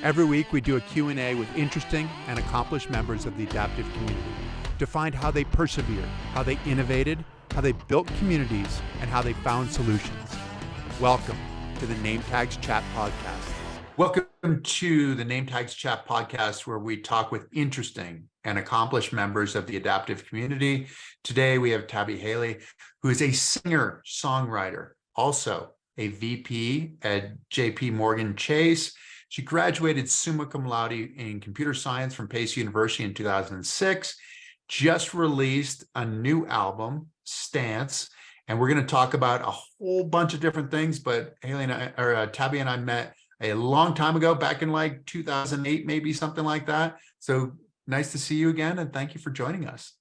Every week we do a Q&A with interesting and accomplished members of the adaptive community to find how they persevered, how they innovated, how they built communities, and how they found solutions. Welcome to the Nametags Chat Podcast. Welcome to the Nametags Chat Podcast, where we talk with interesting and accomplished members of the adaptive community. Today we have Tabi Haly, who is a singer-songwriter, also a VP at JPMorgan Chase. She graduated summa cum laude in computer science from Pace University in 2006, just released a new album, Stance, and we're going to talk about a whole bunch of different things, but Tabi and I met a long time ago, back in like 2008, maybe something like that. So nice to see you again, and thank you for joining us.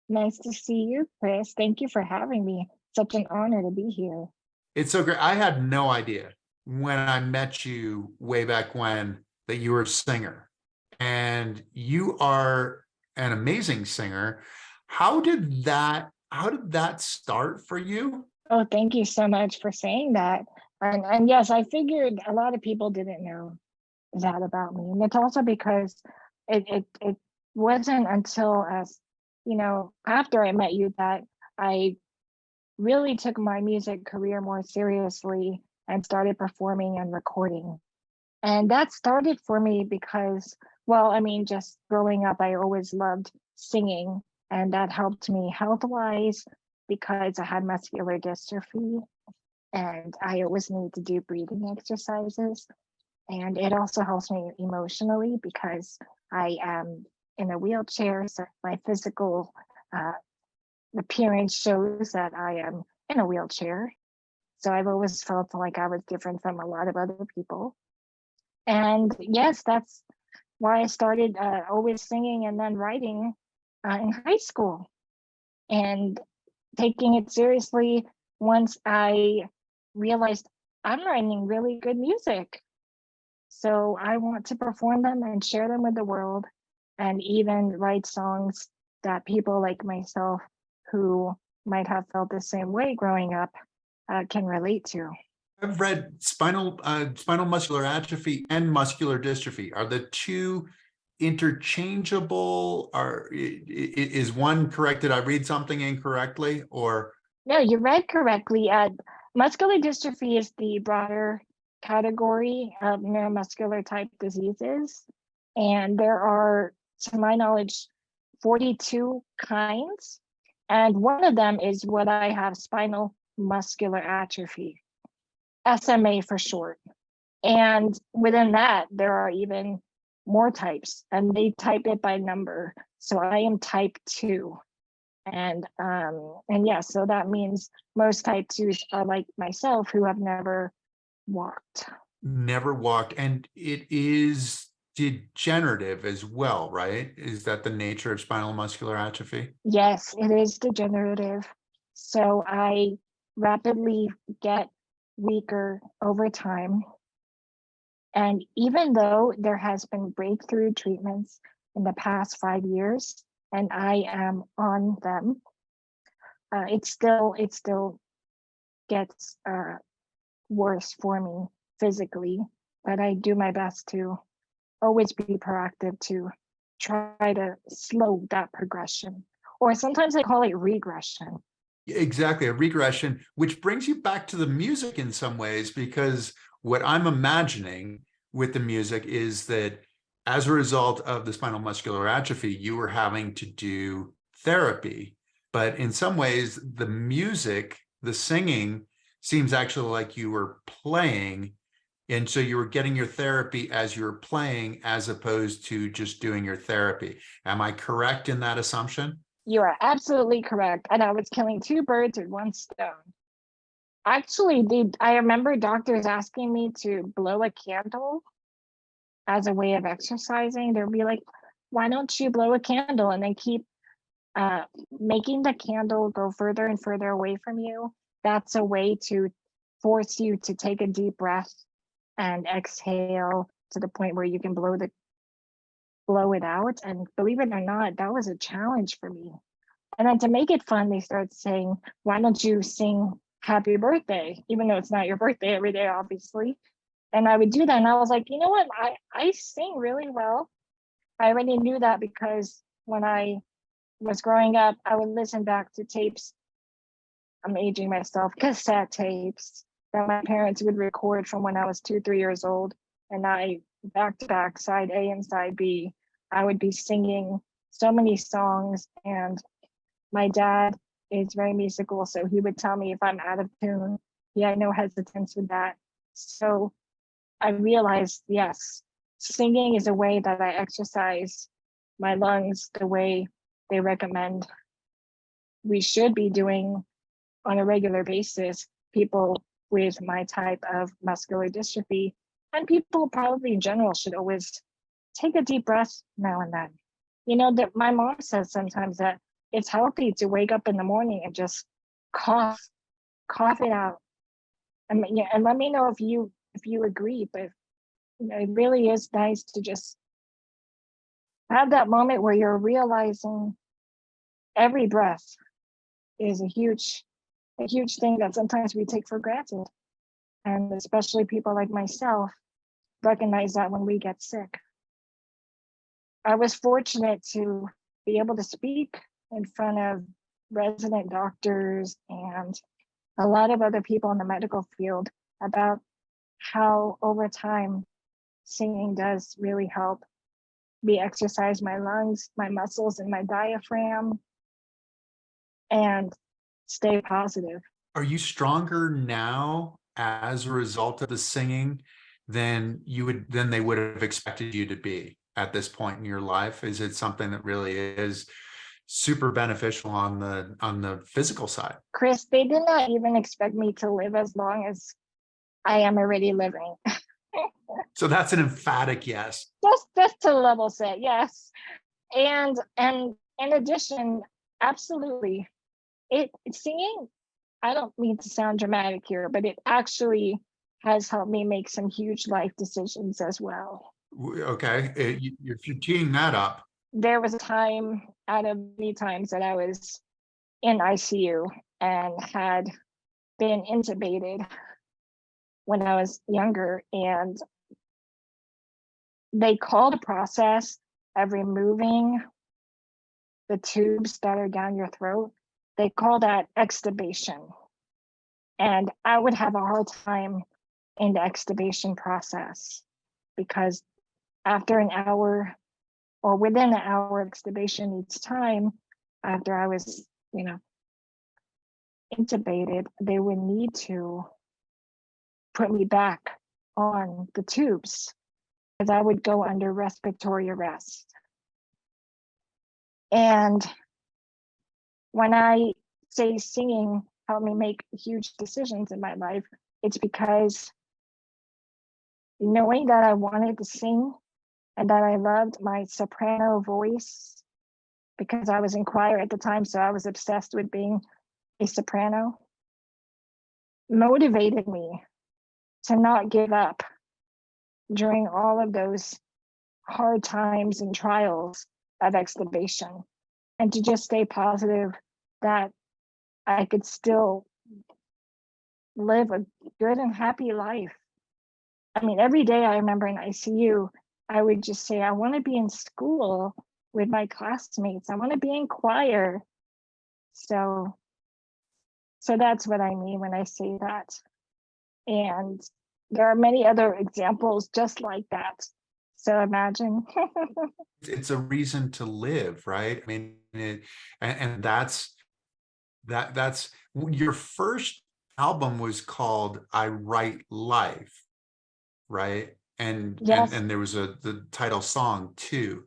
Nice to see you, Chris. Thank you for having me. Such an honor to be here. It's so great. I had no idea when I met you way back when that you were a singer, and you are an amazing singer. How did that start for you? Oh, thank you so much for saying that. And yes, I figured a lot of people didn't know that about me. And it's also because it wasn't until after I met you that I really took my music career more seriously and started performing and recording. And that started for me because, just growing up, I always loved singing, and that helped me health-wise because I had muscular dystrophy and I always need to do breathing exercises. And it also helps me emotionally because I am in a wheelchair, so my physical appearance shows that I am in a wheelchair. So I've always felt like I was different from a lot of other people. And yes, that's why I started always singing and then writing in high school and taking it seriously once I realized I'm writing really good music. So I want to perform them and share them with the world, and even write songs that people like myself who might have felt the same way growing up can relate to. I've read spinal muscular atrophy and muscular dystrophy. Are the two interchangeable? Is one correct? Did I read something incorrectly? Or no, you read correctly. Muscular dystrophy is the broader category of neuromuscular type diseases, and there are, to my knowledge, 42 kinds, and one of them is what I have, spinal muscular atrophy, SMA for short. And within that, there are even more types, and they type it by number. So I am type 2. And yeah, so that means most type 2s are like myself, who have never walked. And it is degenerative as well, right? Is that the nature of spinal muscular atrophy? Yes, it is degenerative. So I rapidly get weaker over time. And even though there has been breakthrough treatments in the past 5 years, and I am on them, it still gets worse for me physically. But I do my best to always be proactive to try to slow that progression, or sometimes I call it regression. Exactly, a regression, which brings you back to the music in some ways, because what I'm imagining with the music is that as a result of the spinal muscular atrophy, you were having to do therapy. But in some ways, the music, the singing, seems actually like you were playing. And so you were getting your therapy as you were playing, as opposed to just doing your therapy. Am I correct in that assumption? You are absolutely correct. And I was killing two birds with one stone. Actually, I remember doctors asking me to blow a candle as a way of exercising. They'd be like, why don't you blow a candle and then keep making the candle go further and further away from you? That's a way to force you to take a deep breath and exhale to the point where you can blow it out. And believe it or not, that was a challenge for me. And then to make it fun, they started saying, why don't you sing happy birthday, even though it's not your birthday every day, obviously. And I would do that. And I was like, you know what? I sing really well. I already knew that because when I was growing up, I would listen back to tapes. I'm aging myself, cassette tapes that my parents would record from when I was 2, 3 years old. And I, back to back, side A and side B, I would be singing so many songs. And my dad is very musical, so he would tell me if I'm out of tune. He had no hesitance with that. So I realized, yes, singing is a way that I exercise my lungs the way they recommend we should be doing on a regular basis, people with my type of muscular dystrophy, and people probably in general should always take a deep breath now and then. You know, that my mom says sometimes that it's healthy to wake up in the morning and just cough, cough it out. And let me know if you agree, but it really is nice to just have that moment where you're realizing every breath is a huge thing that sometimes we take for granted. And especially people like myself recognize that when we get sick. I was fortunate to be able to speak in front of resident doctors and a lot of other people in the medical field about how over time singing does really help me exercise my lungs, my muscles, and my diaphragm and stay positive. Are you stronger now as a result of the singing than they would have expected you to be at this point in your life? Is it something that really is super beneficial on the physical side? Chris, they did not even expect me to live as long as I am already living. So that's an emphatic yes. Just to level set, yes. And in addition, absolutely. Singing, I don't mean to sound dramatic here, but it actually has helped me make some huge life decisions as well. Okay, if you're teeing that up. There was a time out of many times that I was in ICU and had been intubated when I was younger, and they called a process of removing the tubes that are down your throat. They call that extubation. And I would have a hard time in the extubation process because after an hour or within an hour, extubation needs time. After I was, intubated, they would need to put me back on the tubes because I would go under respiratory arrest. And when I say singing helped me make huge decisions in my life, it's because knowing that I wanted to sing and that I loved my soprano voice, because I was in choir at the time, so I was obsessed with being a soprano, motivated me to not give up during all of those hard times and trials of extubation, and to just stay positive that I could still live a good and happy life. I mean, every day I remember in ICU, I would just say, I want to be in school with my classmates. I want to be in choir. So that's what I mean when I say that. And there are many other examples just like that. So imagine. It's a reason to live, right? I mean, and that's your first album was called I Write Life, right? And Yes. and there was the title song too.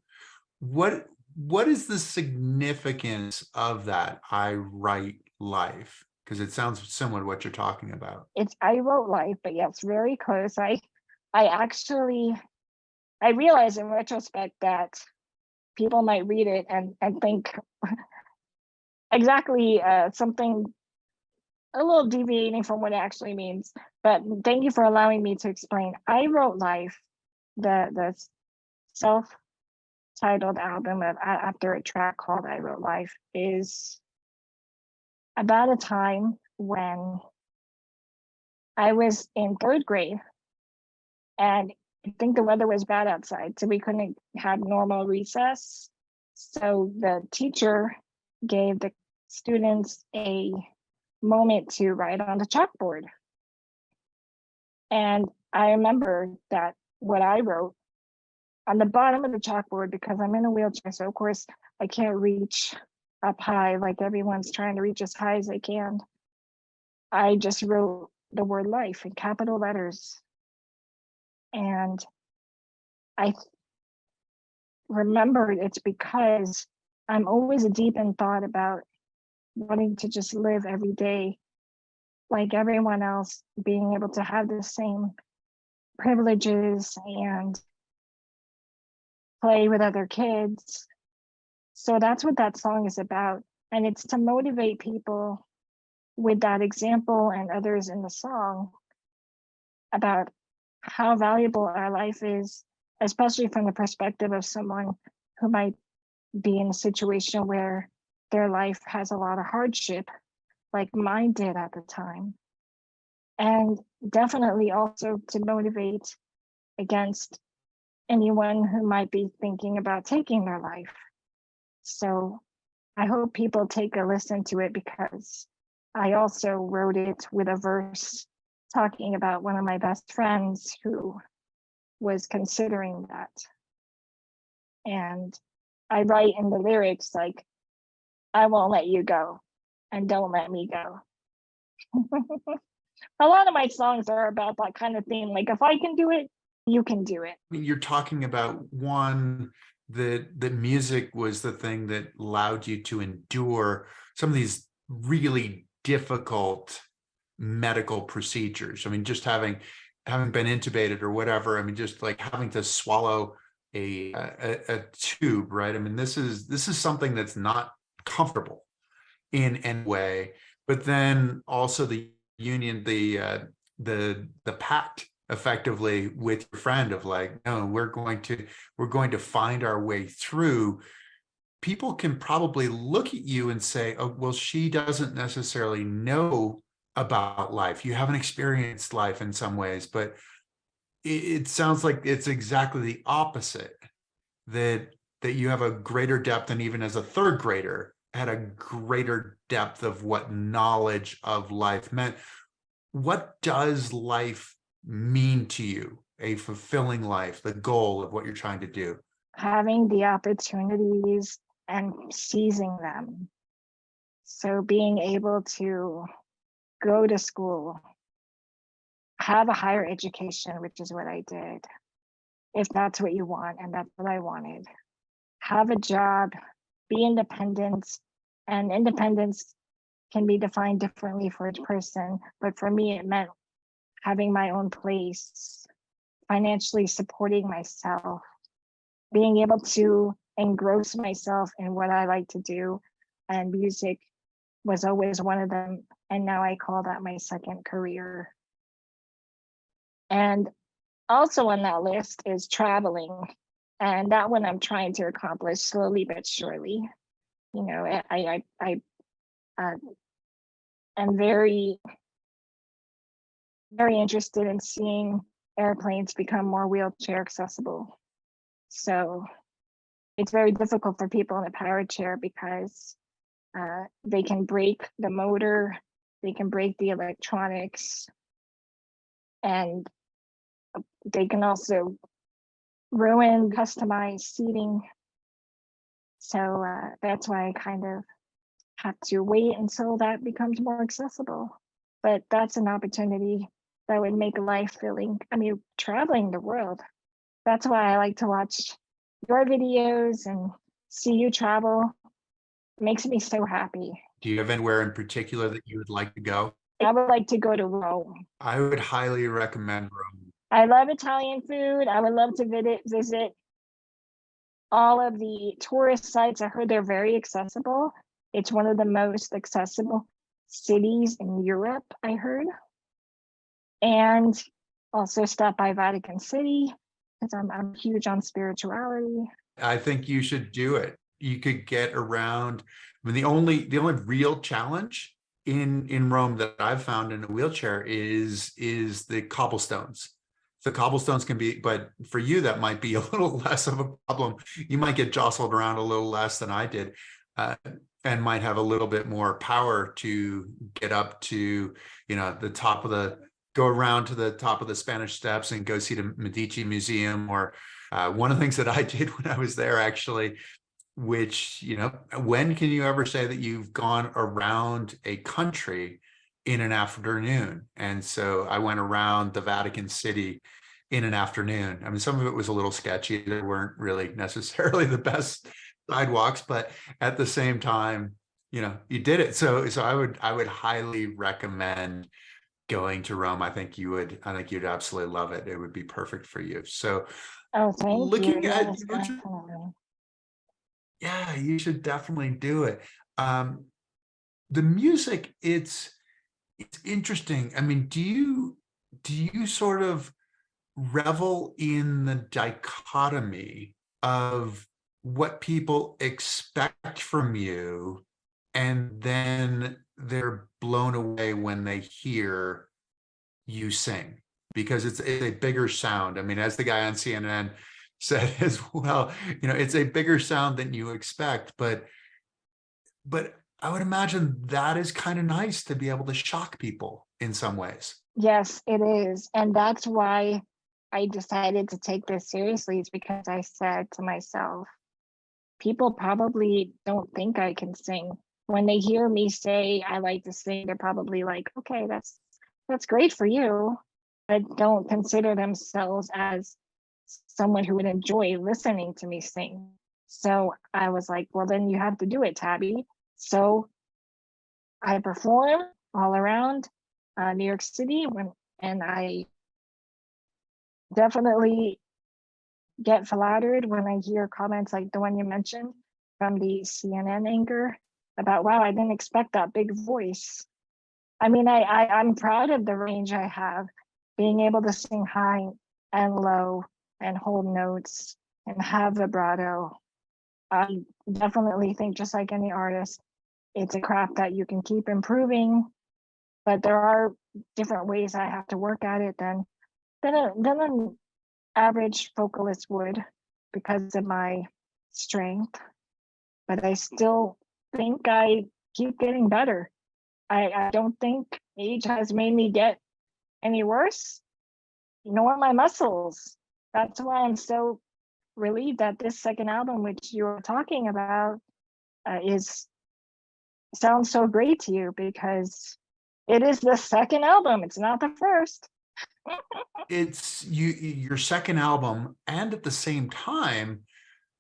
What is the significance of that I Write Life? Because it sounds similar to what you're talking about. It's I Wrote Life, but yes, very close. I actually realize in retrospect that people might read it and think exactly something a little deviating from what it actually means. But thank you for allowing me to explain. I Wrote Life, the self-titled album after a track called I Wrote Life, is about a time when I was in third grade And I think the weather was bad outside, so we couldn't have normal recess. So the teacher gave the students a moment to write on the chalkboard. And I remember that what I wrote on the bottom of the chalkboard, because I'm in a wheelchair, so of course I can't reach up high like everyone's trying to reach as high as they can. I just wrote the word life in capital letters. And I remembered it's because I'm always deep in thought about wanting to just live every day like everyone else, being able to have the same privileges and play with other kids. So that's what that song is about. And it's to motivate people with that example and others in the song about how valuable our life is, especially from the perspective of someone who might be in a situation where their life has a lot of hardship, like mine did at the time. And definitely also to motivate against anyone who might be thinking about taking their life. So I hope people take a listen to it, because I also wrote it with a verse talking about one of my best friends who was considering that. And I write in the lyrics like, I won't let you go and don't let me go. A lot of my songs are about that kind of thing. Like, if I can do it, you can do it. You're talking about one, that music was the thing that allowed you to endure some of these really difficult medical procedures. I mean, just having been intubated or whatever, I mean, just like having to swallow a tube, right? I mean, this is something that's not comfortable in any way. But then also the union, the pact effectively with your friend of like, no, we're going to find our way through. People can probably look at you and say, oh, well, she doesn't necessarily know about life. You haven't experienced life in some ways, but it sounds like it's exactly the opposite, that you have a greater depth, and even as a third grader had a greater depth of what knowledge of life meant. What does life mean to you? A fulfilling life, the goal of what you're trying to do? Having the opportunities and seizing them. So being able to go to school, have a higher education, which is what I did, if that's what you want, and that's what I wanted. Have a job, be independent, and independence can be defined differently for each person. But for me, it meant having my own place, financially supporting myself, being able to engross myself in what I like to do. And music was always one of them. And now I call that my second career. And also on that list is traveling. And that one I'm trying to accomplish slowly but surely. You know, I am very, very interested in seeing airplanes become more wheelchair accessible. So it's very difficult for people in a power chair because they can break the motor, they can break the electronics, and they can also ruin customized seating. So that's why I kind of have to wait until that becomes more accessible. But that's an opportunity that would make life filling. I mean, traveling the world. That's why I like to watch your videos and see you travel. It makes me so happy. Do you have anywhere in particular that you would like to go? I would like to go to Rome. I would highly recommend Rome. I love Italian food. I would love to visit all of the tourist sites. I heard they're very accessible. It's one of the most accessible cities in Europe, I heard. And also stop by Vatican City, because I'm huge on spirituality. I think you should do it. You could get around. I mean, the only real challenge in Rome that I've found in a wheelchair is the cobblestones. the cobblestones can be, but for you, that might be a little less of a problem. You might get jostled around a little less than I did, and might have a little bit more power to get up to, the top of go around to the top of the Spanish Steps and go see the Medici Museum. Or one of the things that I did when I was there, actually, which, when can you ever say that you've gone around a country in an afternoon? And so I went around the Vatican City in an afternoon. I mean, some of it was a little sketchy. There weren't really necessarily the best sidewalks, but at the same time, you did it. So I would highly recommend going to Rome. I think you'd absolutely love it. It would be perfect for you. So Oh, thank you. looking at Yes, definitely. yeah, you should definitely do it. The music, it's interesting. I mean, do you sort of revel in the dichotomy of what people expect from you, and then they're blown away when they hear you sing? Because it's a bigger sound. I mean, as the guy on CNN said as well, it's a bigger sound than you expect, but I would imagine that is kind of nice to be able to shock people in some ways. Yes, it is. And that's why I decided to take this seriously, is because I said to myself, people probably don't think I can sing. When they hear me say I like to sing, they're probably like, okay, that's great for you, but don't consider themselves as someone who would enjoy listening to me sing. So I was like, well, then you have to do it, Tabi. So I perform all around New York City, and I definitely get flattered when I hear comments like the one you mentioned from the CNN anchor about, wow, I didn't expect that big voice. I mean, I'm proud of the range I have, being able to sing high and low and hold notes and have vibrato. I definitely think, just like any artist, it's a craft that you can keep improving, but there are different ways I have to work at it than an average vocalist would, because of my strength. But I still think I keep getting better. I don't think age has made me get any worse, nor my muscles. That's why I'm so relieved that this second album, which you were talking about, is sounds so great to you, because it is the second album. It's not the first. It's your second album, and at the same time,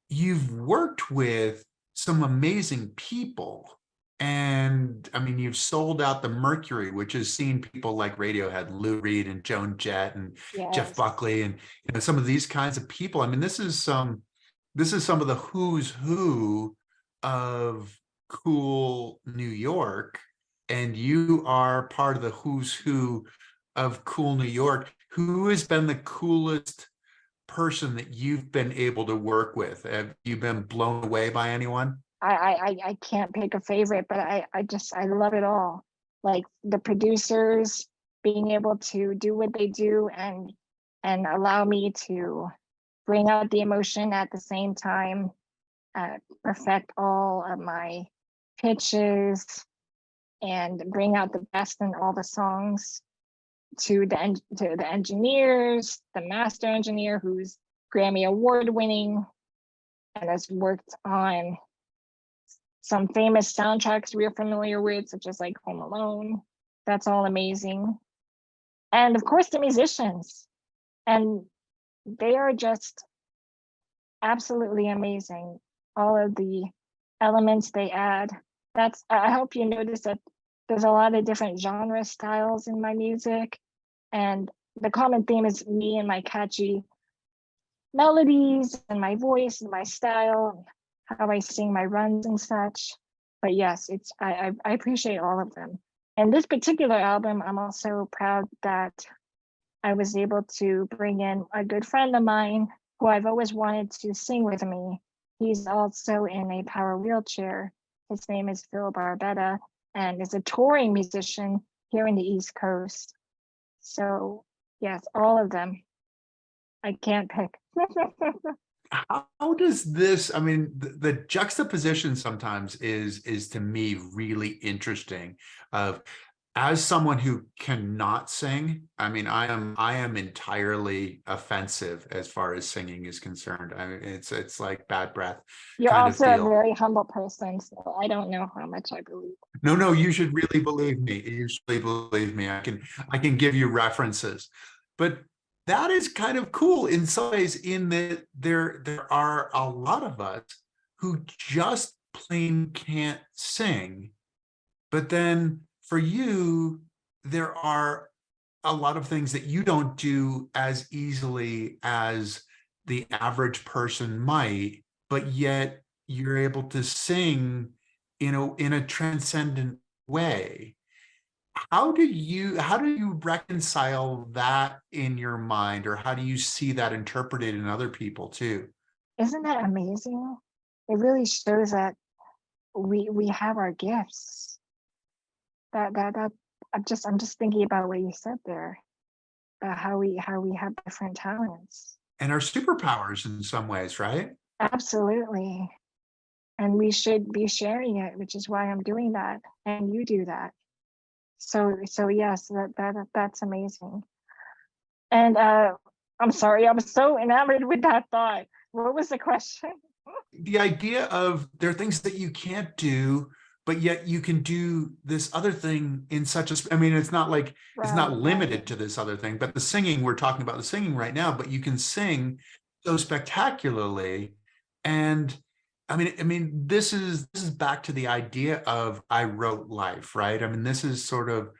you've worked with some amazing people. And I mean, you've sold out the Mercury, which has seen people like Radiohead, Lou Reed, and Joan Jett, and Jeff Yes. Buckley, and some of these kinds of people. I mean, this is some of the who's who of cool New York, and you are part of the who's who of cool New York. Who has been the coolest person that you've been able to work with? Have you been blown away by anyone? I can't pick a favorite, but I love it all. Like the producers being able to do what they do and allow me to bring out the emotion at the same time, perfect all of my pitches, and bring out the best in all the songs. To the engineers, the master engineer, who's Grammy Award winning and has worked on some famous soundtracks we're familiar with, such as like Home Alone. That's all amazing. And of course, the musicians. And they are just absolutely amazing. All of the elements they add. I hope you notice that there's a lot of different genre styles in my music. And the common theme is me and my catchy melodies and my voice and my style, how I sing my runs and such. But yes, I appreciate all of them. And this particular album, I'm also proud that I was able to bring in a good friend of mine who I've always wanted to sing with me. He's also in a power wheelchair. His name is Phil Barbetta, and is a touring musician here in the East Coast. So yes, all of them. I can't pick. How does this, I mean, the juxtaposition sometimes is to me really interesting of, as someone who cannot sing, I mean, I am entirely offensive as far as singing is concerned. I mean, it's like bad breath You're kind of also a deal. very humble person, so I don't know how much I believe. No, no, you should really believe me. You should really believe me. I can give you references. But that is kind of cool in some ways, in that there are a lot of us who just plain can't sing. But then for you, there are a lot of things that you don't do as easily as the average person might, but yet you're able to sing in a transcendent way. How do you reconcile that in your mind, or how do you see that interpreted in other people too? Isn't that amazing? It really shows that we have our gifts. That I'm just thinking about what you said there, about how we have different talents. And our superpowers in some ways, right? Absolutely. And we should be sharing it, which is why I'm doing that. And you do that. So yes, that's amazing. And I'm sorry, I'm so enamored with that thought. What was the question? The idea of there are things that you can't do, but yet you can do this other thing in such a, I mean, it's not like it's not Right, limited right. to this other thing, but the singing, we're talking about the singing right now, but you can sing so spectacularly. And I mean, this is back to the idea of I wrote life, right? I mean, this is sort of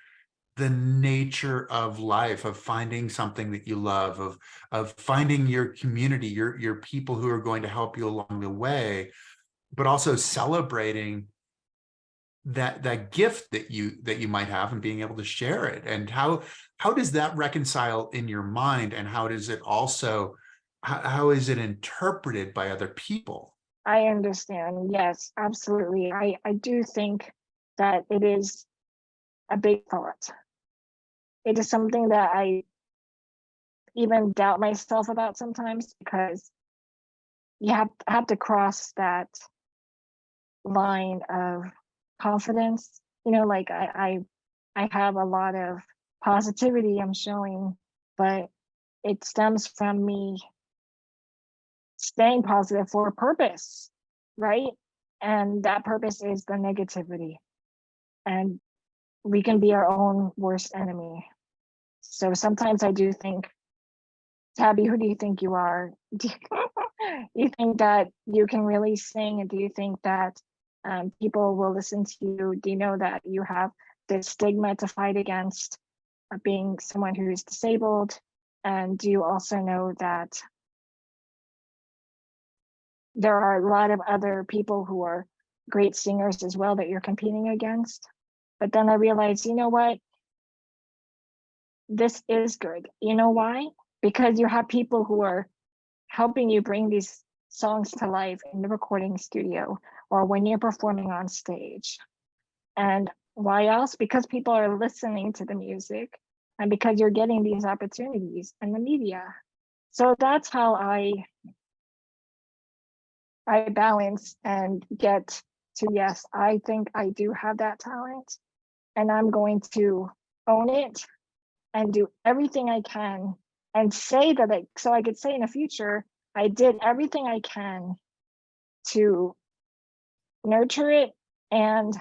the nature of life, of finding something that you love, of finding your community, your people who are going to help you along the way, but also celebrating that gift that you might have and being able to share it. And how does that reconcile in your mind, and how does it also, how is it interpreted by other people? I understand. Yes, absolutely. I do think that it is a big thought. It is something that I even doubt myself about sometimes, because you have to cross that line of confidence. You know, like I have a lot of positivity I'm showing, but it stems from me staying positive for a purpose, right? And that purpose is the negativity. And we can be our own worst enemy. So sometimes I do think, Tabi, who do you think you are? Do you think that you can really sing? And do you think that people will listen to you? Do you know that you have this stigma to fight against, being someone who is disabled? And do you also know that there are a lot of other people who are great singers as well that you're competing against? But then I realized, you know what? This is good. You know why? Because you have people who are helping you bring these songs to life in the recording studio or when you're performing on stage. And why else? Because people are listening to the music, and because you're getting these opportunities in the media. So that's how I balance and get to, yes, I think I do have that talent, and I'm going to own it and do everything I can, and say that so I could say in the future, I did everything I can to nurture it and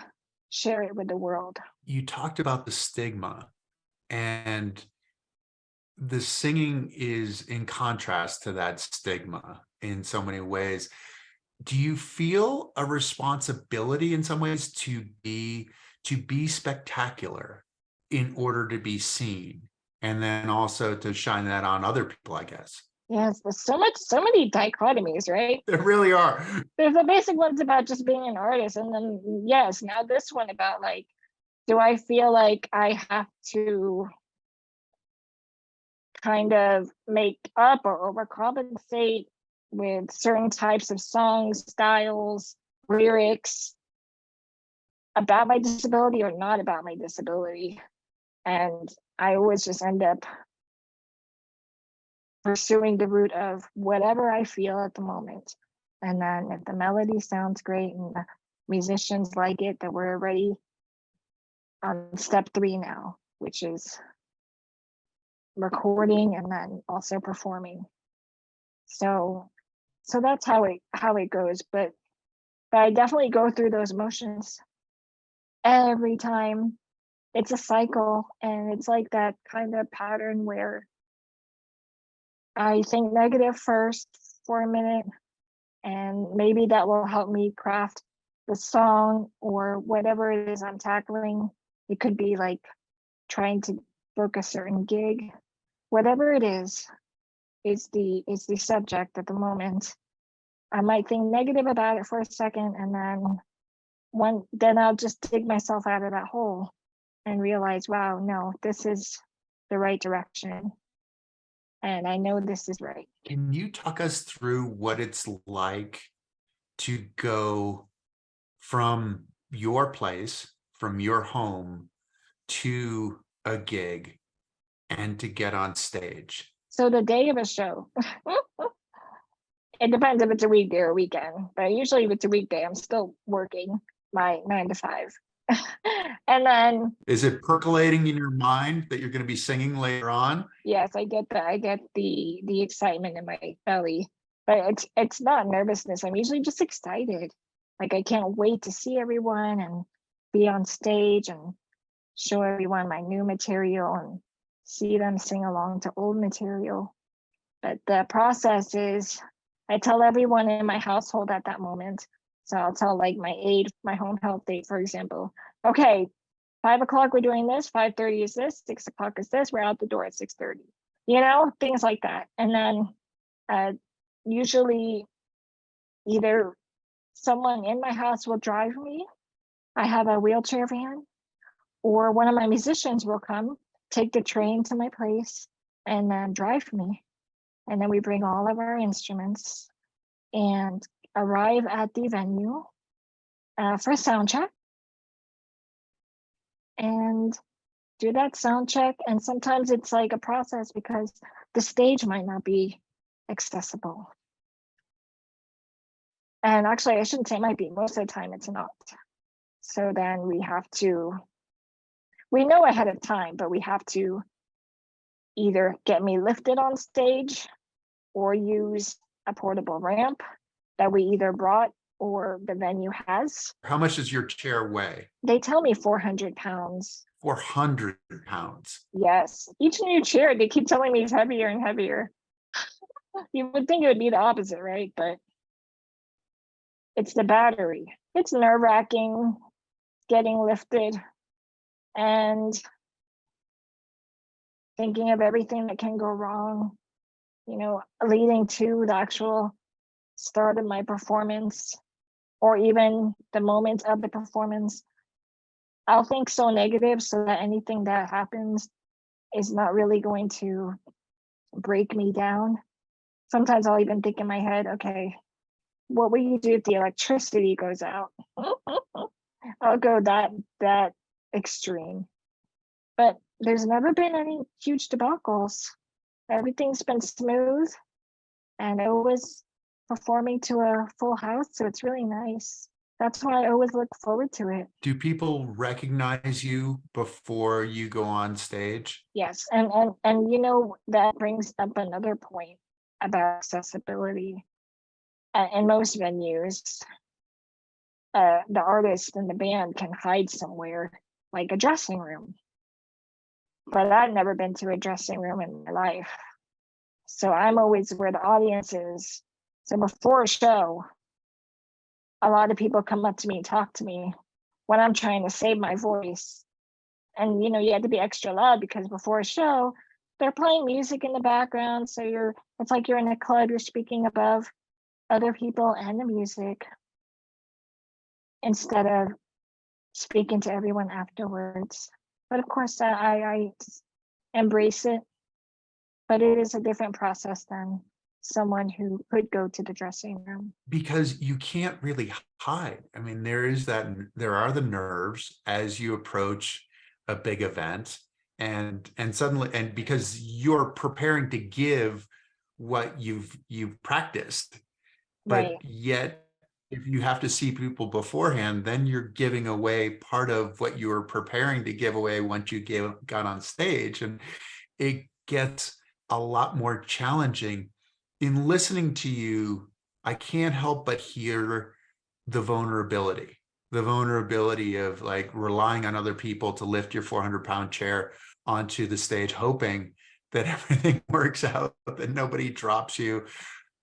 share it with the world. You talked about the stigma, and the singing is in contrast to that stigma in so many ways. Do you feel a responsibility in some ways to be spectacular in order to be seen, and then also to shine that on other people, I guess? Yes, there's so many dichotomies, right? There really are. There's the basic ones about just being an artist, and then yes, now this one about like, do I feel like I have to kind of make up or overcompensate with certain types of songs, styles, lyrics about my disability or not about my disability? And I always just end up pursuing the route of whatever I feel at the moment. And then if the melody sounds great and the musicians like it, that we're already on step 3 now, which is recording and then also performing. So that's how it goes. But I definitely go through those motions every time. It's a cycle, and it's like that kind of pattern where I think negative first for a minute, and maybe that will help me craft the song or whatever it is I'm tackling. It could be like trying to book a certain gig, whatever it is the subject at the moment. I might think negative about it for a second, and then I'll just dig myself out of that hole and realize, wow, no, this is the right direction. And I know this is right. Can you talk us through what it's like to go from your place, from your home to a gig and to get on stage? So the day of a show, it depends if it's a weekday or a weekend, but usually if it's a weekday, I'm still working my 9 to 5. And then, is it percolating in your mind that you're going to be singing later on? yes, I get the excitement in my belly, but it's not nervousness. I'm usually just excited. Like I can't wait to see everyone and be on stage and show everyone my new material and see them sing along to old material. But the process is, I tell everyone in my household at that moment. So I'll tell like my aide, my home health aide, for example, okay, 5 o'clock we're doing this, 5:30 is this, 6 o'clock is this, we're out the door at 6:30. Things like that. And then usually either someone in my house will drive me. I have a wheelchair van, or one of my musicians will come, take the train to my place, and then drive me. And then we bring all of our instruments and arrive at the venue for a sound check and do that sound check. And sometimes it's like a process because the stage might not be accessible. And actually, I shouldn't say might be, most of the time it's not. So then we know ahead of time, but we have to either get me lifted on stage or use a portable ramp that we either brought or the venue has. How much does your chair weigh? They tell me 400 pounds. 400 pounds. Yes. Each new chair, they keep telling me is heavier and heavier. You would think it would be the opposite, right? But it's the battery. It's nerve-wracking getting lifted and thinking of everything that can go wrong, leading to the actual start of my performance or even the moment of the performance. I'll think so negative so that anything that happens is not really going to break me down. Sometimes I'll even think in my head, okay, what will you do if the electricity goes out? I'll go that extreme. But there's never been any huge debacles. Everything's been smooth and always performing to a full house, so it's really nice. That's why I always look forward to it. Do people recognize you before you go on stage? Yes, and that brings up another point about accessibility. In most venues, the artist and the band can hide somewhere, like a dressing room. But I've never been to a dressing room in my life. So I'm always where the audience is. So before a show, a lot of people come up to me and talk to me when I'm trying to save my voice. And you have to be extra loud because before a show, they're playing music in the background. So it's like you're in a club, you're speaking above other people and the music instead of speaking to everyone afterwards. But of course, I embrace it, but it is a different process than someone who could go to the dressing room. Because you can't really hide. I mean, there are the nerves as you approach a big event, and suddenly, and because you're preparing to give what you've practiced. Right. But yet, if you have to see people beforehand, then you're giving away part of what you were preparing to give away once you got on stage. And it gets a lot more challenging. In listening to you, I can't help but hear the vulnerability of like relying on other people to lift your 400-pound chair onto the stage, hoping that everything works out, that nobody drops you.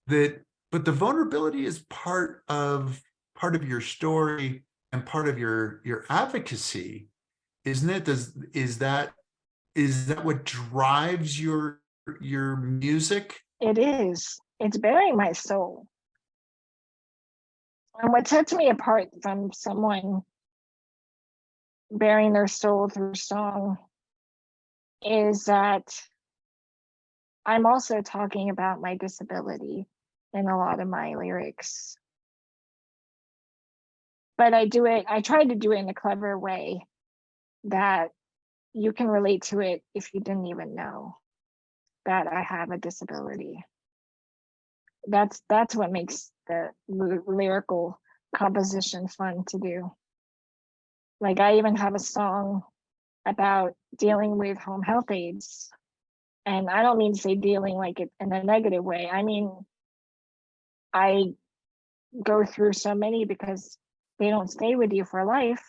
But the vulnerability is part of your story and part of your advocacy, isn't it? Is that what drives your music? It is. It's bearing my soul. And what sets me apart from someone bearing their soul through song is that I'm also talking about my disability in a lot of my lyrics. But I try to do it in a clever way that you can relate to it if you didn't even know that I have a disability. That's what makes the lyrical composition fun to do. Like I even have a song about dealing with home health aides. And I don't mean to say dealing like it in a negative way. I mean, I go through so many because they don't stay with you for life.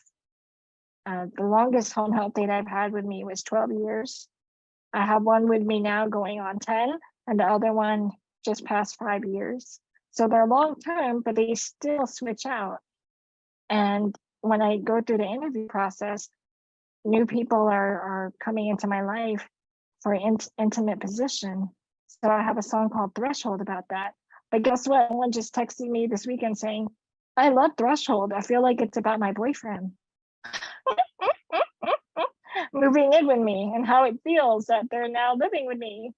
The longest home health aide I've had with me was 12 years. I have one with me now going on 10, and the other one just past 5 years. So they're long term, but they still switch out. And when I go through the interview process, new people are coming into my life for intimate position. So I have a song called Threshold about that. But guess what? Someone just texted me this weekend saying, I love Threshold. I feel like it's about my boyfriend moving in with me and how it feels that they're now living with me.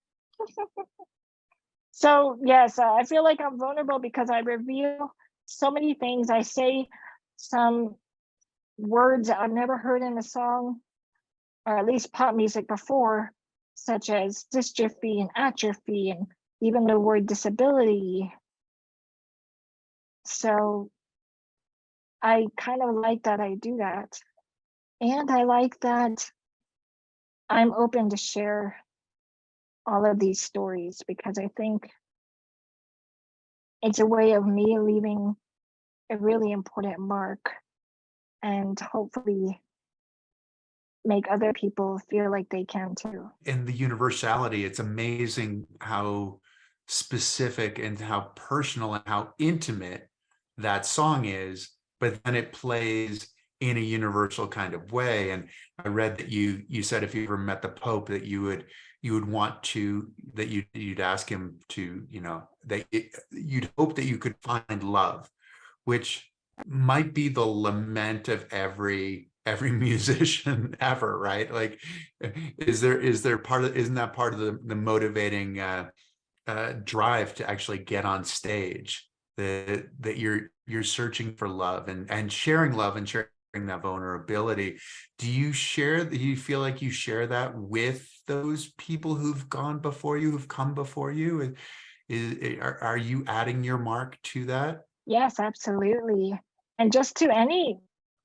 So yes, I feel like I'm vulnerable because I reveal so many things. I say some words that I've never heard in a song, or at least pop music before, such as dystrophy and atrophy, and even the word disability. So I kind of like that I do that. And I like that I'm open to share all of these stories because I think it's a way of me leaving a really important mark and hopefully make other people feel like they can too. And the universality, it's amazing how specific and how personal and how intimate that song is, but then it plays in a universal kind of way. And I read that you said if you ever met the Pope that you would want to, that you'd ask him to, that you'd hope that you could find love, which might be the lament of every musician ever, right? Like, isn't that part of the motivating drive to actually get on stage, that you're searching for love and sharing love and sharing that vulnerability? Do you feel like you share that with those people who've gone before you, who've come before you? Are you adding your mark to that? Yes, absolutely. And just to any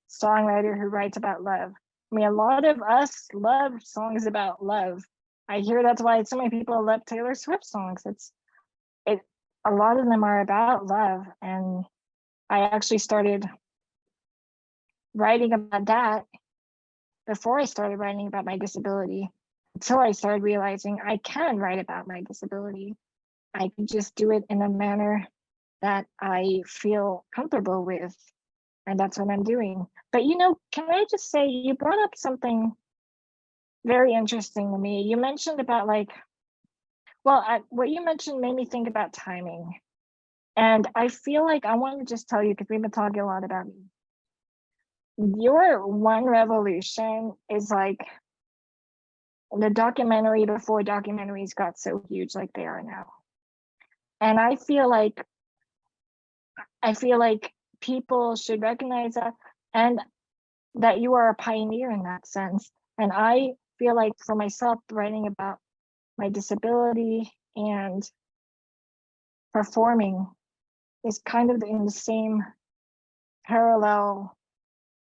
songwriter who writes about love. I mean, a lot of us love songs about love. I hear that's why so many people love Taylor Swift songs. A lot of them are about love. And I actually started writing about that before I started writing about my disability, until I started realizing I can write about my disability. I can just do it in a manner that I feel comfortable with. And that's what I'm doing. But can I just say, you brought up something very interesting to me. You mentioned about what you mentioned made me think about timing. And I feel like I want to just tell you, because we've been talking a lot about me. Your One Revolution is like the documentary before documentaries got so huge like they are now. And I feel like people should recognize that, and that you are a pioneer in that sense. And I feel like for myself, writing about my disability and performing is kind of in the same parallel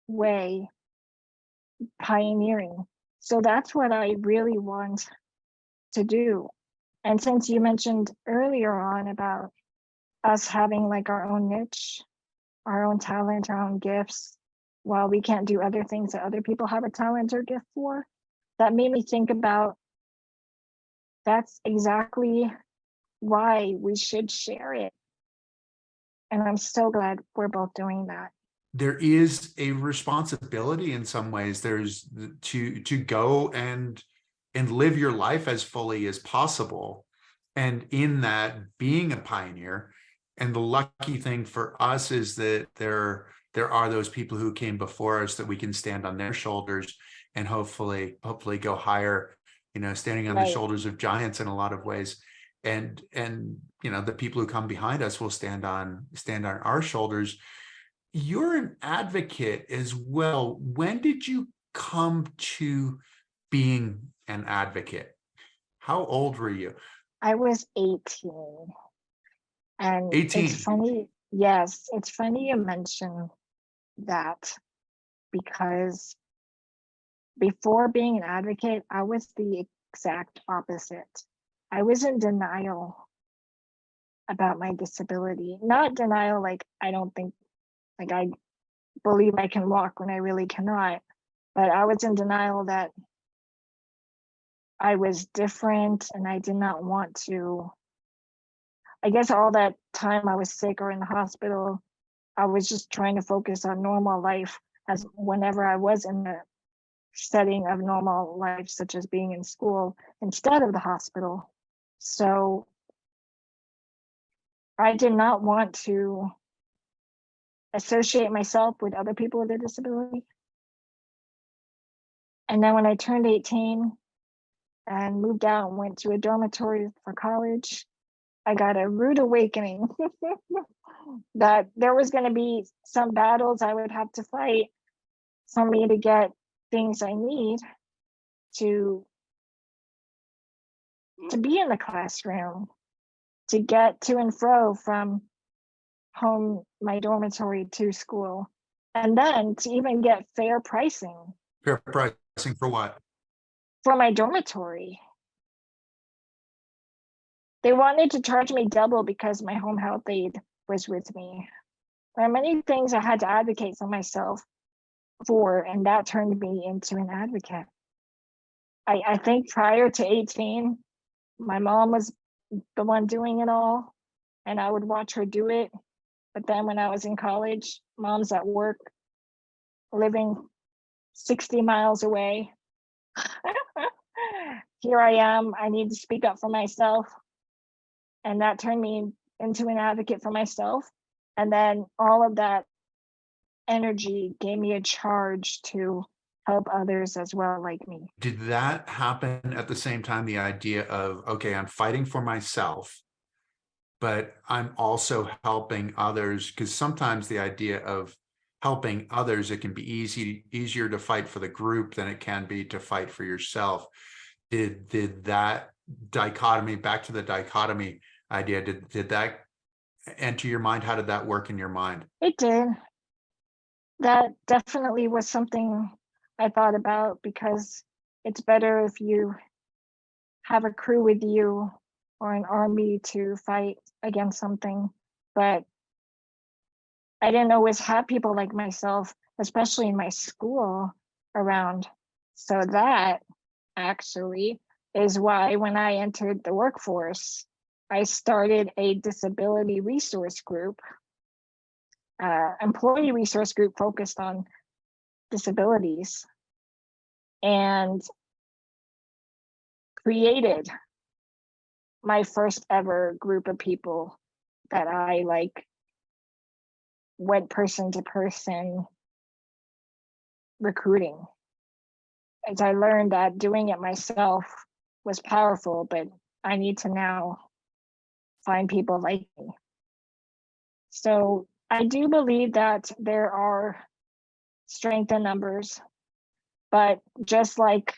way, pioneering. So that's what I really want to do. And since you mentioned earlier on about us having like our own niche, our own talent, our own gifts, while we can't do other things that other people have a talent or gift for, that made me think about that's exactly why we should share it. And I'm so glad we're both doing that. There is a responsibility in some ways. There's to go and live your life as fully as possible. And in that, being a pioneer. And the lucky thing for us is that there are those people who came before us that we can stand on their shoulders and hopefully go higher, standing on the Right. shoulders of giants in a lot of ways. And the people who come behind us will stand on our shoulders. You're an advocate as well. When did you come to being an advocate? How old were you? I was 18. And 18. it's funny. Yes, it's funny you mention that, because before being an advocate, I was the exact opposite. I was in denial about my disability. Not denial like I don't think, like I believe I can walk when I really cannot, but I was in denial that I was different and I did not want to. I guess all that time I was sick or in the hospital, I was just trying to focus on normal life, as whenever I was in the setting of normal life, such as being in school, instead of the hospital. So I did not want to associate myself with other people with a disability. And then when I turned 18 and moved out and went to a dormitory for college, I got a rude awakening that there was going to be some battles I would have to fight for me to get things I need to be in the classroom, to get to and fro from home, my dormitory, to school, and then to even get fair pricing. Fair pricing for what? For my dormitory. They wanted to charge me double because my home health aide was with me. There are many things I had to advocate for myself for, and that turned me into an advocate. I think prior to 18, my mom was the one doing it all, and I would watch her do it. But then when I was in college, mom's at work, living 60 miles away. Here I am, I need to speak up for myself. And that turned me into an advocate for myself. And then all of that energy gave me a charge to help others as well, like me. Did that happen at the same time, the idea of, okay, I'm fighting for myself, but I'm also helping others? Because sometimes the idea of helping others, it can be easier to fight for the group than it can be to fight for yourself. Did that dichotomy, back to the dichotomy idea, did that enter your mind? How did that work in your mind? It did. That definitely was something I thought about, because it's better if you have a crew with you or an army to fight against something. But I didn't always have people like myself, especially in my school, around. So that actually is why when I entered the workforce, I started a disability resource group, employee resource group focused on disabilities, and created my first ever group of people that I went person to person recruiting, as I learned that doing it myself was powerful, but I need to now find people like me. So I do believe that there are strength in numbers, but just like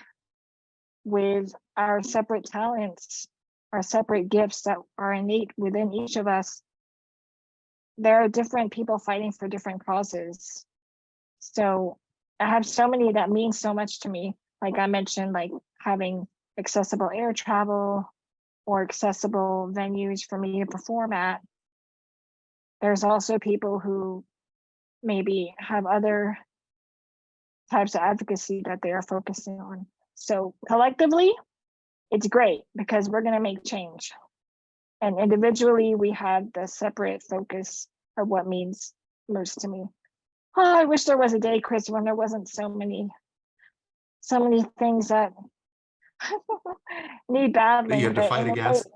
with our separate talents, our separate gifts that are innate within each of us, there are different people fighting for different causes. So I have so many that mean so much to me. Like I mentioned, like having accessible air travel or accessible venues for me to perform at. There's also people who maybe have other types of advocacy that they are focusing on. So collectively, it's great because we're going to make change. And individually, we have the separate focus of what means most to me. Oh, I wish there was a day, Chris, when there wasn't so many things that need battling. You have to But fight in a way, against.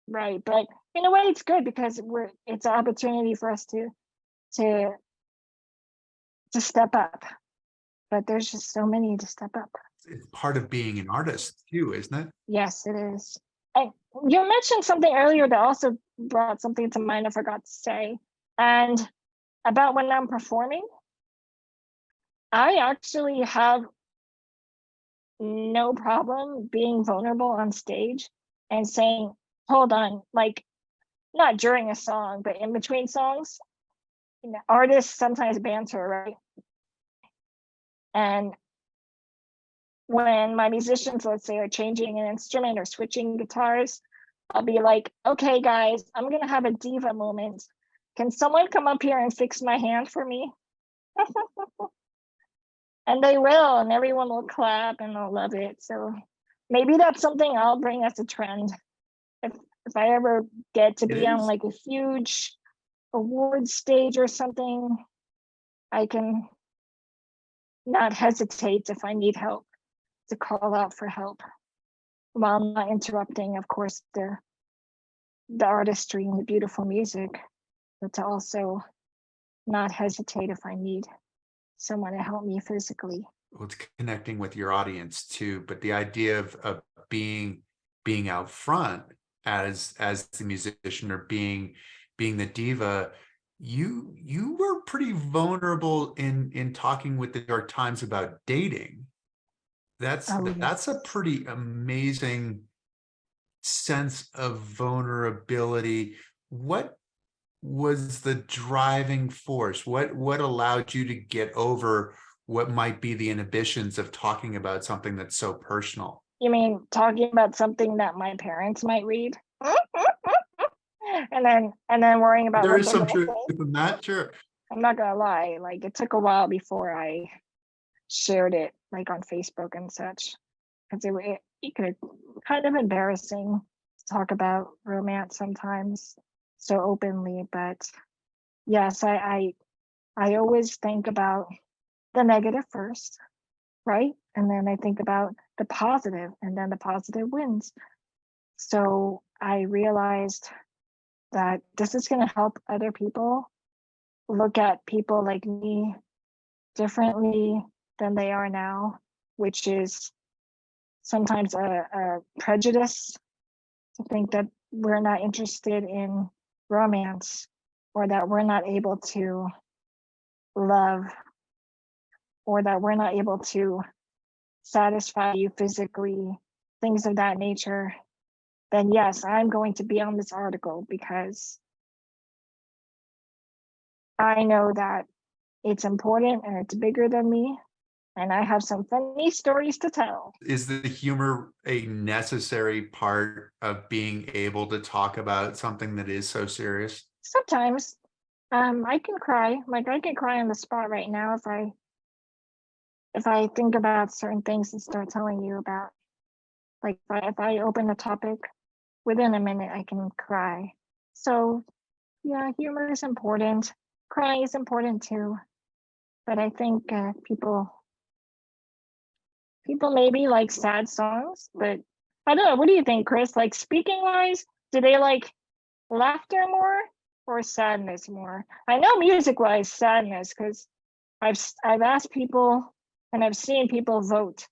right? But in a way, it's good because it's an opportunity for us to step up. But there's just so many to step up. It's part of being an artist too, isn't it? Yes, it is. And you mentioned something earlier that also brought something to mind I forgot to say. And about when I'm performing, I actually have no problem being vulnerable on stage and saying, hold on, like not during a song, but in between songs. You know, artists sometimes banter, right? And when my musicians, let's say, are changing an instrument or switching guitars, I'll be like, okay, guys, I'm going to have a diva moment. Can someone come up here and fix my hand for me? And they will, and everyone will clap and they'll love it. So maybe that's something I'll bring as a trend. If I ever get to be on like a huge award stage or something, I can not hesitate if I need help to call out for help while not interrupting, of course, the artistry and the beautiful music, but to also not hesitate if I need someone to help me physically. Well, it's connecting with your audience too, but the idea of being out front as the musician or being the diva, you were pretty vulnerable in talking with the New York Times about dating. That's a pretty amazing sense of vulnerability. What was the driving force? What allowed you to get over what might be the inhibitions of talking about something that's so personal? You mean talking about something that my parents might read? and then worrying about There what is they're some gonna truth say. in that, sure. I'm not gonna lie, like it took a while before I shared it like on Facebook and such. Because it could kind of embarrassing to talk about romance sometimes so openly. But yes, I always think about the negative first, right? And then I think about the positive, and then the positive wins. So I realized that this is going to help other people look at people like me differently than they are now, which is sometimes a prejudice to think that we're not interested in romance or that we're not able to love or that we're not able to satisfy you physically, things of that nature, then yes, I'm going to be on this article because I know that it's important and it's bigger than me. And I have some funny stories to tell. Is the humor a necessary part of being able to talk about something that is so serious? Sometimes I can cry. Like I can cry on the spot right now if I think about certain things and start telling you about, like if I open a topic, within a minute I can cry. So yeah, humor is important. Crying is important too. But I think people maybe like sad songs, but I don't know. What do you think, Chris? Like speaking wise, do they like laughter more or sadness more? I know music wise sadness because I've asked people and I've seen people vote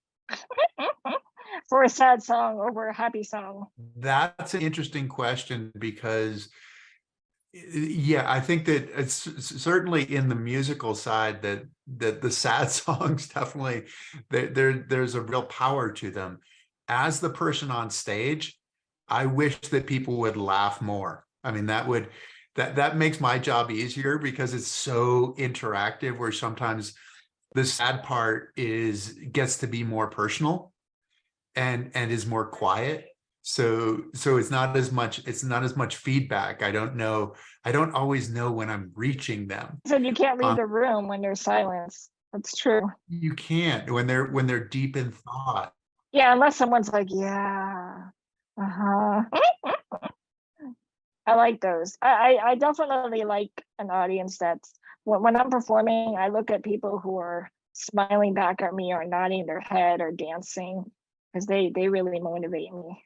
for a sad song over a happy song. That's an interesting question because yeah, I think that it's certainly in the musical side that the sad songs definitely there's a real power to them. As the person on stage, I wish that people would laugh more. I mean, that makes my job easier because it's so interactive, where sometimes the sad part gets to be more personal and is more quiet. So it's not as much feedback. I don't always know when I'm reaching them. So you can't leave the room when there's silence. That's true. You can't when they're deep in thought. Yeah, unless someone's like, yeah, uh-huh. I like those. I definitely like an audience that's when I'm performing, I look at people who are smiling back at me or nodding their head or dancing because they really motivate me.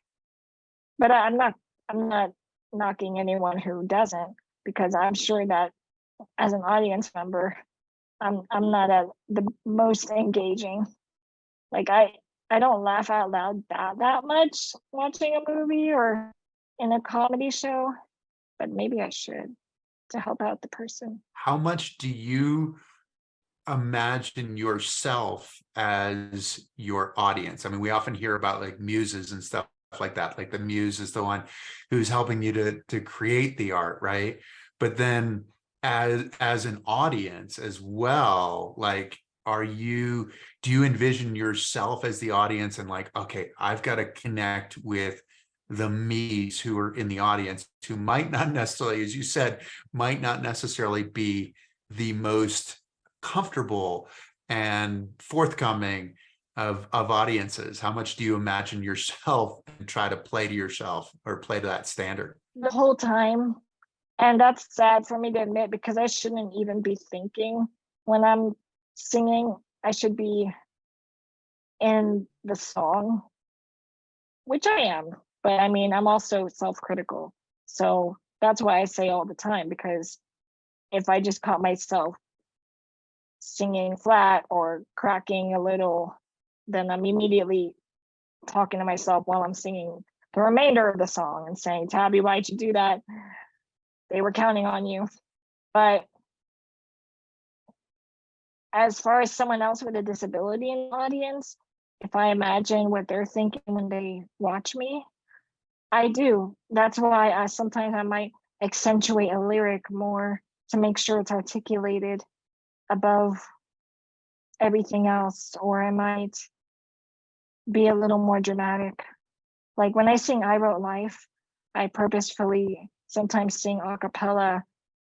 But I'm not knocking anyone who doesn't, because I'm sure that as an audience member, I'm not the most engaging. Like I don't laugh out loud that much watching a movie or in a comedy show, but maybe I should to help out the person. How much do you imagine yourself as your audience? I mean, we often hear about like muses and stuff like that. Like the muse is the one who's helping you to create the art, right? But then as an audience as well, like do you envision yourself as the audience and like, okay, I've got to connect with the me's who are in the audience, who might not necessarily, as you said, might not necessarily be the most comfortable and forthcoming of audiences? How much do you imagine yourself and try to play to yourself or play to that standard? The whole time. And that's sad for me to admit, because I shouldn't even be thinking when I'm singing. I should be in the song, which I am. But I mean, I'm also self-critical. So that's why I say all the time, because if I just caught myself singing flat or cracking a little, then I'm immediately talking to myself while I'm singing the remainder of the song and saying, Tabi, why'd you do that? They were counting on you. But as far as someone else with a disability in the audience, if I imagine what they're thinking when they watch me, I do. That's why sometimes I might accentuate a lyric more to make sure it's articulated above everything else, or I might be a little more dramatic. Like when I sing I Wrote Life, I purposefully sometimes sing a cappella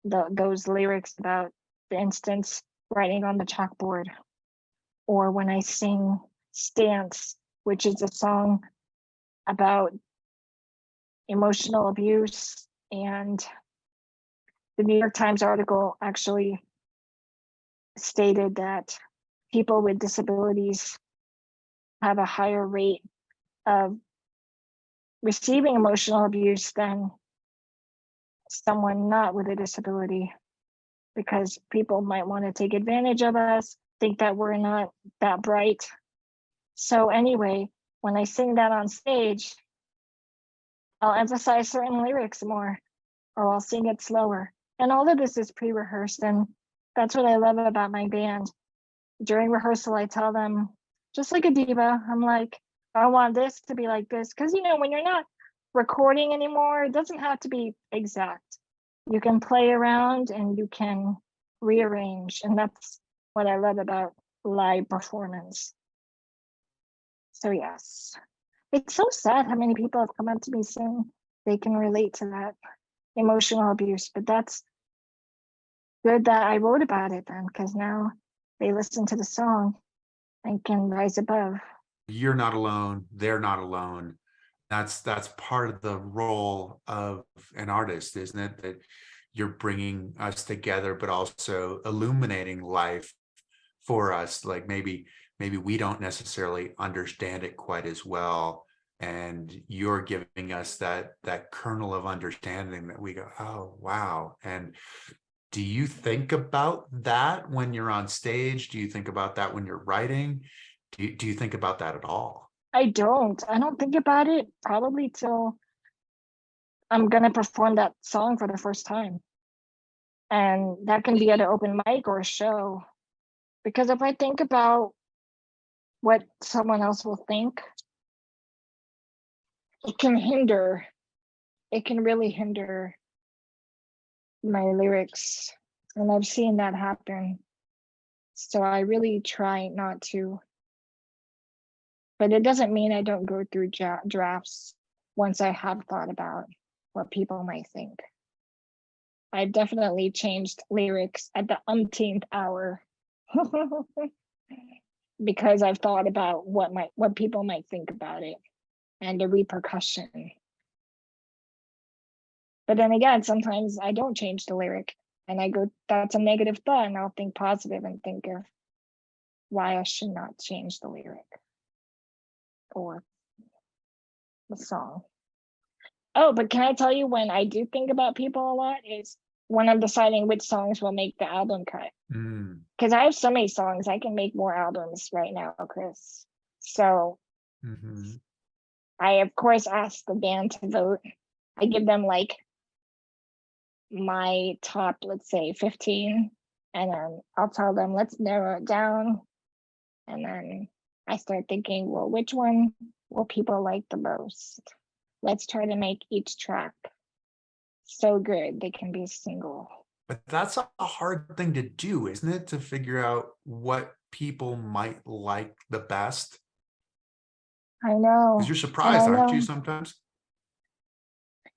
those lyrics about, for instance, writing on the chalkboard. Or when I sing Stance, which is a song about emotional abuse, and the New York Times article actually stated that people with disabilities have a higher rate of receiving emotional abuse than someone not with a disability, because people might want to take advantage of us, think that we're not that bright. So anyway, when I sing that on stage, I'll emphasize certain lyrics more, or I'll sing it slower. And all of this is pre-rehearsed, and that's what I love about my band. During rehearsal, I tell them, just like a diva, I'm like, I want this to be like this. Because, when you're not recording anymore, it doesn't have to be exact. You can play around and you can rearrange. And that's what I love about live performance. So yes, it's so sad how many people have come up to me saying they can relate to that emotional abuse, but that's good that I wrote about it then, because now they listen to the song and can rise above. You're not alone. They're not alone. That's part of the role of an artist, isn't it? That you're bringing us together, but also illuminating life for us. Like maybe we don't necessarily understand it quite as well, and you're giving us that kernel of understanding that we go, oh wow. And do you think about that when you're on stage? Do you think about that when you're writing? Do you think about that at all? I don't think about it probably till I'm gonna perform that song for the first time. And that can be at an open mic or a show. Because if I think about what someone else will think, it can really hinder my lyrics. And I've seen that happen. So I really try not to. But it doesn't mean I don't go through drafts once I have thought about what people might think. I've definitely changed lyrics at the umpteenth hour because I've thought about what people might think about it and the repercussion. But then again, sometimes I don't change the lyric and I go, that's a negative thought, and I'll think positive and think of why I should not change the lyric or the song. Oh, but can I tell you when I do think about people a lot is when I'm deciding which songs will make the album cut. Because I have so many songs, I can make more albums right now, Chris. So I, of course, ask the band to vote. I give them like my top, let's say 15, and then I'll tell them, let's narrow it down. And then I start thinking, well, which one will people like the most? Let's try to make each track so good they can be a single. But that's a hard thing to do, isn't it? To figure out what people might like the best. I know. Because you're surprised, aren't you, sometimes?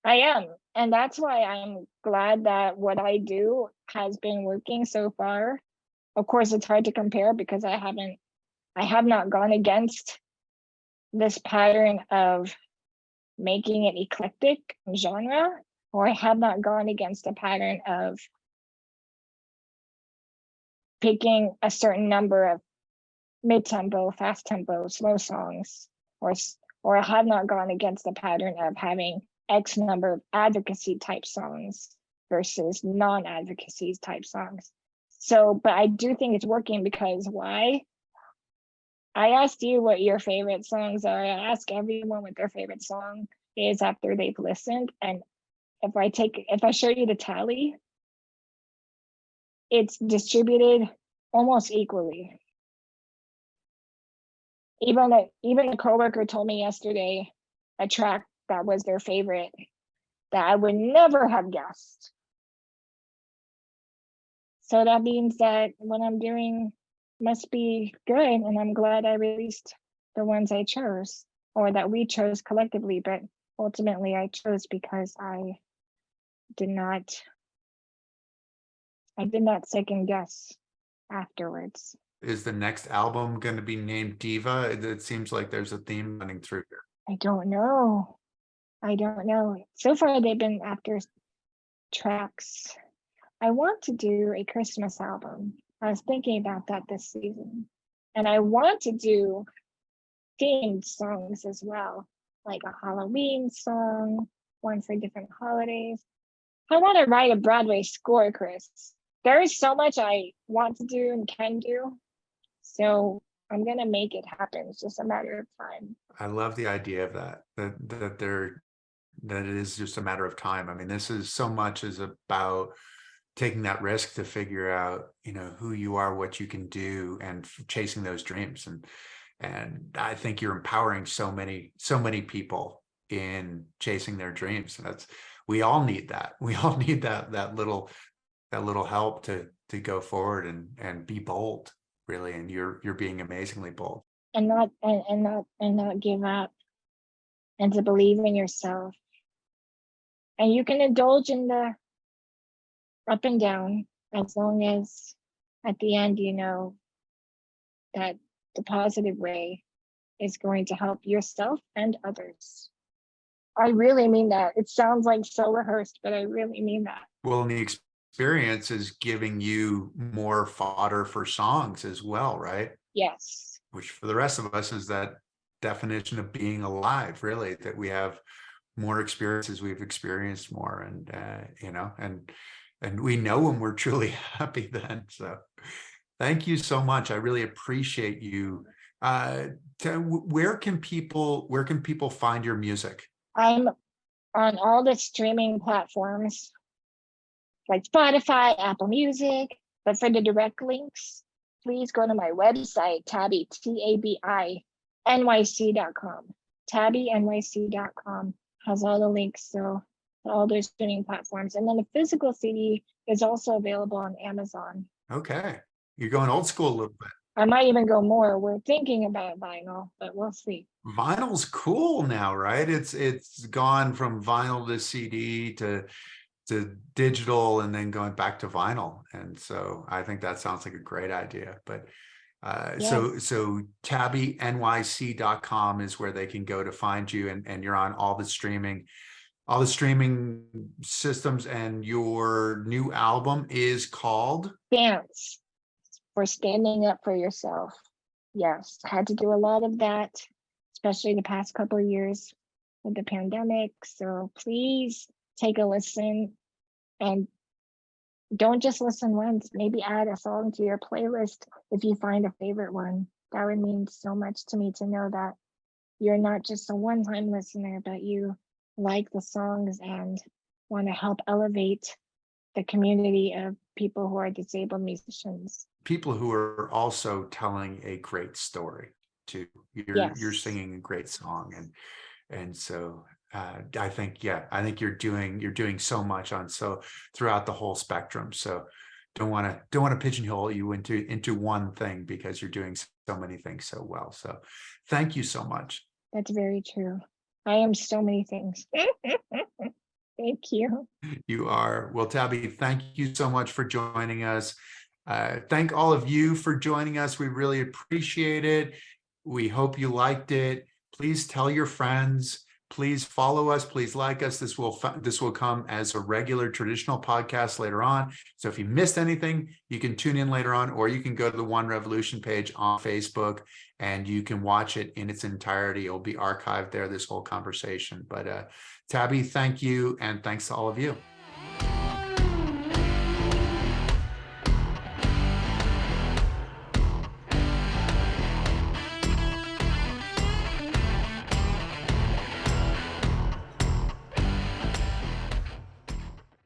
I am. And that's why I'm glad that what I do has been working so far. Of course, it's hard to compare because I have not gone against this pattern of making it eclectic genre, or I have not gone against the pattern of picking a certain number of mid-tempo, fast tempo, slow songs, or I have not gone against the pattern of having X number of advocacy type songs versus non-advocacy type songs. So, but I do think it's working because why? I asked you what your favorite songs are. I ask everyone what their favorite song is after they've listened. And if I show you the tally, it's distributed almost equally. Even a coworker told me yesterday a track that was their favorite that I would never have guessed. So that means that what I'm doing must be good, and I'm glad I released the ones I chose, or that we chose collectively, but ultimately I chose because I did not second guess afterwards. Is the next album going to be named Diva? It seems like there's a theme running through here. I don't know. So far they've been after tracks. I want to do a Christmas album. I was thinking about that this season. And I want to do themed songs as well, like a Halloween song, one for different holidays. I want to write a Broadway score, Chris. There is so much I want to do and can do. So I'm going to make it happen. It's just a matter of time. I love the idea of that it is just a matter of time. I mean, this is so much is about taking that risk to figure out, who you are, what you can do, and chasing those dreams. And I think you're empowering so many people in chasing their dreams. And we all need that. We all need that little help to go forward and be bold, really. And you're being amazingly bold. And not give up, and to believe in yourself. And you can indulge in the up and down as long as at the end you know that the positive way is going to help yourself and others. I really mean that. It sounds like so rehearsed, but I really mean that. Well, and the experience is giving you more fodder for songs as well, right? Yes. Which for the rest of us is that definition of being alive, really, that we have more experiences, we've experienced more, and we know when we're truly happy then. So thank you so much. I really appreciate you. Where can people find your music? I'm on all the streaming platforms like Spotify, Apple Music, but for the direct links, please go to my website, Tabi, TABI, NYC.com, TabiNYC.com has all the links to all their streaming platforms. And then the physical CD is also available on Amazon. Okay. You're going old school a little bit. I might even go more. We're thinking about vinyl, but we'll see. Vinyl's cool now, right? It's gone from vinyl to CD to digital and then going back to vinyl. And so I think that sounds like a great idea. But Yes. so TabiNYC.com is where they can go to find you, and you're on all the streaming systems, and your new album is called Dance for standing up for yourself. Yes, had to do a lot of that, especially the past couple of years with the pandemic. So please take a listen, and don't just listen once. Maybe add a song to your playlist if you find a favorite one. That would mean so much to me to know that you're not just a one-time listener, but you like the songs and want to help elevate the community of people who are disabled musicians. people who are also telling a great story too. You're Yes. singing a great song, and so I think you're doing so much throughout the whole spectrum. So don't want to pigeonhole you into one thing, because you're doing so many things so well. So thank you so much. That's very true. I am so many things. Thank you. You are. Well, Tabi, thank you so much for joining us. Thank all of you for joining us. We really appreciate it. We hope you liked it. Please tell your friends. Please follow us. Please like us. This will come as a regular traditional podcast later on. So if you missed anything, you can tune in later on, or you can go to the One Revolution page on Facebook and you can watch it in its entirety. It'll be archived there, this whole conversation. But Tabi, thank you. And thanks to all of you.